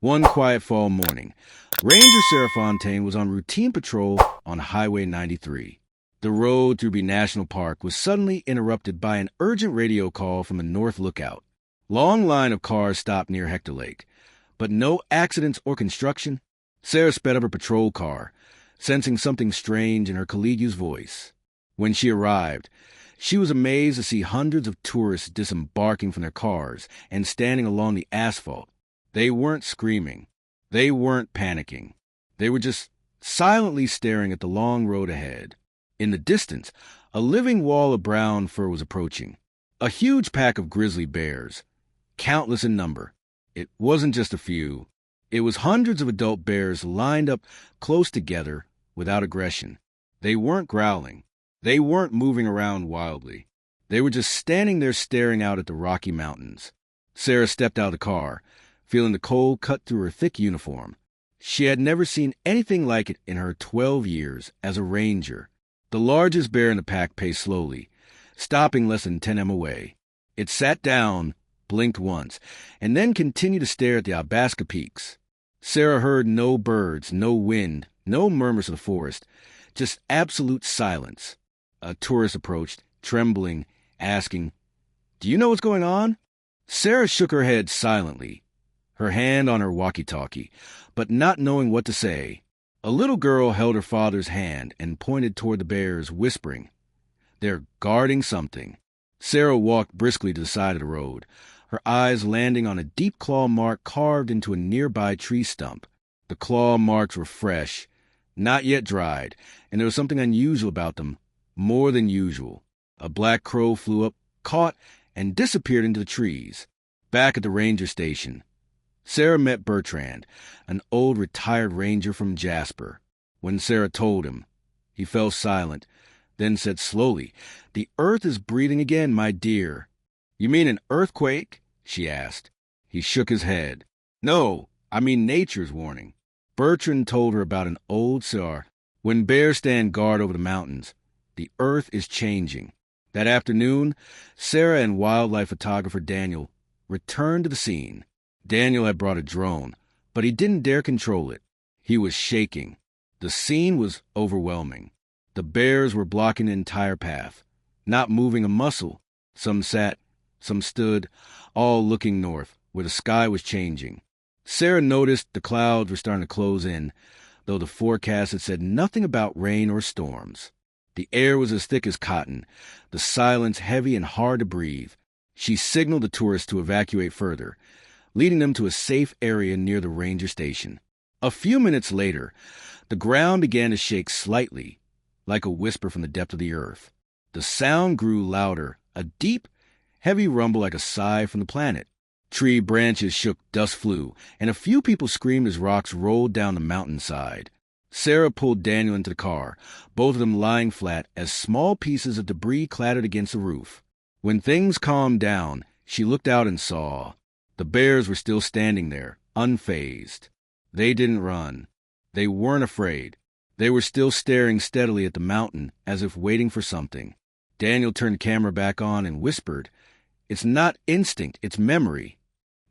One quiet fall morning, Ranger Sarah Fontaine was on routine patrol on Highway 93. The road through B National Park was suddenly interrupted by an urgent radio call from the North Lookout. Long line of cars stopped near Hector Lake, but no accidents or construction. Sarah sped up her patrol car, sensing something strange in her colleague's voice. When she arrived, she was amazed to see hundreds of tourists disembarking from their cars and standing along the asphalt. They weren't screaming. They weren't panicking. They were just silently staring at the long road ahead. In the distance, a living wall of brown fur was approaching. A huge pack of grizzly bears, countless in number. It wasn't just a few. It was hundreds of adult bears lined up close together without aggression. They weren't growling. They weren't moving around wildly. They were just standing there staring out at the Rocky Mountains. Sarah stepped out of the car, feeling the cold cut through her thick uniform. She had never seen anything like it in her 12 years as a ranger. The largest bear in the pack paced slowly, stopping less than 10 m away. It sat down, blinked once, and then continued to stare at the Albaska peaks. Sarah heard no birds, no wind, no murmurs of the forest, just absolute silence. A tourist approached, trembling, asking, "Do you know what's going on?" Sarah shook her head silently, her hand on her walkie-talkie, but not knowing what to say. A little girl held her father's hand and pointed toward the bears, whispering, "They're guarding something." Sarah walked briskly to the side of the road, her eyes landing on a deep claw mark carved into a nearby tree stump. The claw marks were fresh, not yet dried, and there was something unusual about them, more than usual. A black crow flew up, caught, and disappeared into the trees. Back at the ranger station, Sarah met Bertrand, an old retired ranger from Jasper. When Sarah told him, he fell silent, then said slowly, "The earth is breathing again, my dear." "You mean an earthquake?" she asked. He shook his head. "No, I mean nature's warning." Bertrand told her about an old saw. When bears stand guard over the mountains, the earth is changing. That afternoon, Sarah and wildlife photographer Daniel returned to the scene. Daniel had brought a drone, but he didn't dare control it. He was shaking. The scene was overwhelming. The bears were blocking the entire path, not moving a muscle. Some sat, some stood, all looking north, where the sky was changing. Sarah noticed the clouds were starting to close in, though the forecast had said nothing about rain or storms. The air was as thick as cotton, the silence heavy and hard to breathe. She signaled the tourists to evacuate further, leading them to a safe area near the ranger station. A few minutes later, the ground began to shake slightly, like a whisper from the depth of the earth. The sound grew louder, a deep, heavy rumble like a sigh from the planet. Tree branches shook, dust flew, and a few people screamed as rocks rolled down the mountainside. Sarah pulled Daniel into the car, both of them lying flat as small pieces of debris clattered against the roof. When things calmed down, she looked out and saw the bears were still standing there, unfazed. They didn't run. They weren't afraid. They were still staring steadily at the mountain as if waiting for something. Daniel turned the camera back on and whispered, "It's not instinct, it's memory."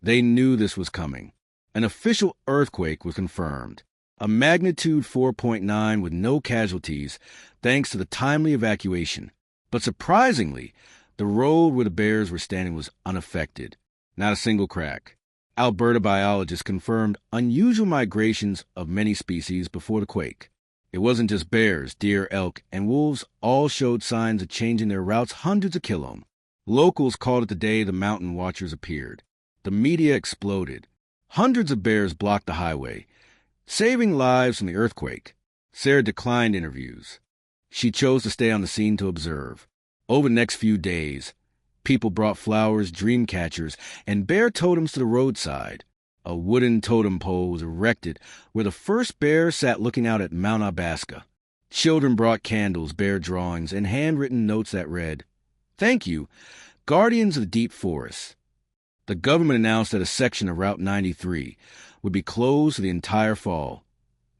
They knew this was coming. An official earthquake was confirmed. A magnitude 4.9 with no casualties, thanks to the timely evacuation. But surprisingly, the road where the bears were standing was unaffected. Not a single crack. Alberta biologists confirmed unusual migrations of many species before the quake. It wasn't just bears, deer, elk, and wolves all showed signs of changing their routes hundreds of kilometers. Locals called it the day the mountain watchers appeared. The media exploded. Hundreds of bears blocked the highway, saving lives from the earthquake. Sarah declined interviews. She chose to stay on the scene to observe. Over the next few days, people brought flowers, dream catchers, and bear totems to the roadside. A wooden totem pole was erected where the first bear sat looking out at Mount Albaska. Children brought candles, bear drawings, and handwritten notes that read, "Thank you, guardians of the deep forests." The government announced that a section of Route 93 would be closed for the entire fall,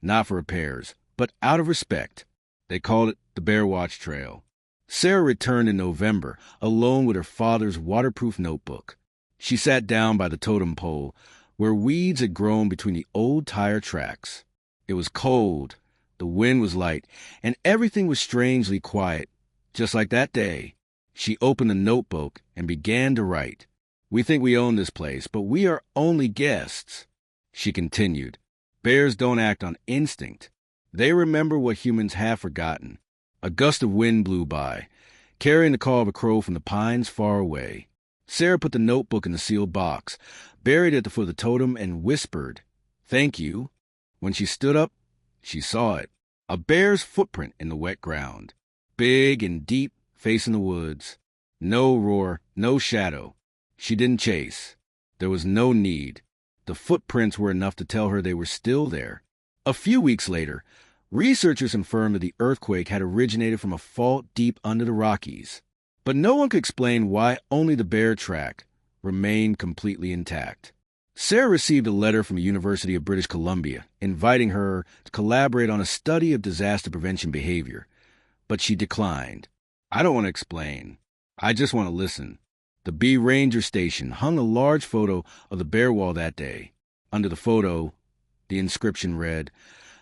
not for repairs, but out of respect. They called it the Bear Watch Trail. Sarah returned in November, alone with her father's waterproof notebook. She sat down by the totem pole, where weeds had grown between the old tire tracks. It was cold, the wind was light, and everything was strangely quiet. Just like that day, she opened the notebook and began to write. "We think we own this place, but we are only guests." She continued, "Bears don't act on instinct. They remember what humans have forgotten." A gust of wind blew by, carrying the call of a crow from the pines far away. Sarah put the notebook in the sealed box, buried it at the foot of the totem, and whispered, "Thank you." When she stood up, she saw it. A bear's footprint in the wet ground. Big and deep, facing the woods. No roar, no shadow. She didn't chase. There was no need. The footprints were enough to tell her they were still there. A few weeks later, researchers confirmed that the earthquake had originated from a fault deep under the Rockies. But no one could explain why only the bear track remained completely intact. Sarah received a letter from the University of British Columbia inviting her to collaborate on a study of disaster prevention behavior, but she declined. "I don't want to explain. I just want to listen." The B Ranger Station hung a large photo of the bear wall that day. Under the photo, the inscription read,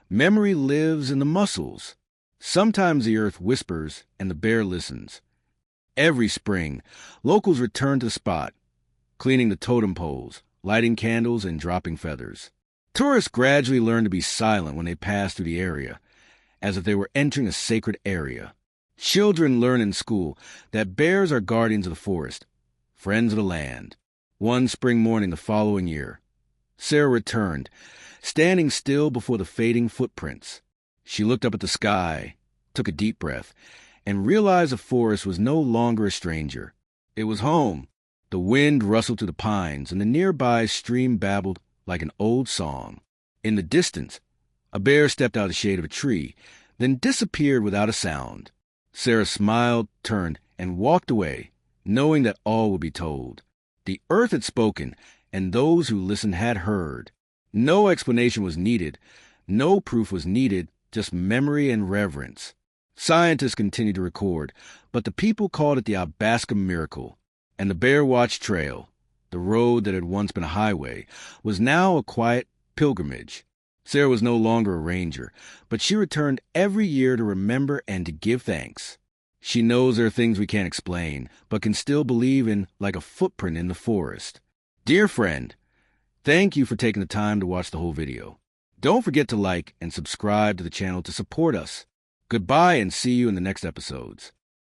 "Memory lives in the muscles. Sometimes the earth whispers and the bear listens." Every spring, locals return to the spot, cleaning the totem poles, lighting candles, and dropping feathers. Tourists gradually learn to be silent when they pass through the area, as if they were entering a sacred area. Children learn in school that bears are guardians of the forest, friends of the land. One spring morning the following year, Sarah returned, standing still before the fading footprints. She looked up at the sky, took a deep breath, and realized the forest was no longer a stranger. It was home. The wind rustled through the pines, and the nearby stream babbled like an old song. In the distance, a bear stepped out of the shade of a tree, then disappeared without a sound. Sarah smiled, turned, and walked away, knowing that all would be told. The earth had spoken, and those who listened had heard. No explanation was needed. No proof was needed, just memory and reverence. Scientists continued to record, but the people called it the Albaska Miracle. And the Bear Watch Trail, the road that had once been a highway, was now a quiet pilgrimage. Sarah was no longer a ranger, but she returned every year to remember and to give thanks. She knows there are things we can't explain, but can still believe in, like a footprint in the forest. Dear friend, thank you for taking the time to watch the whole video. Don't forget to like and subscribe to the channel to support us. Goodbye and see you in the next episodes.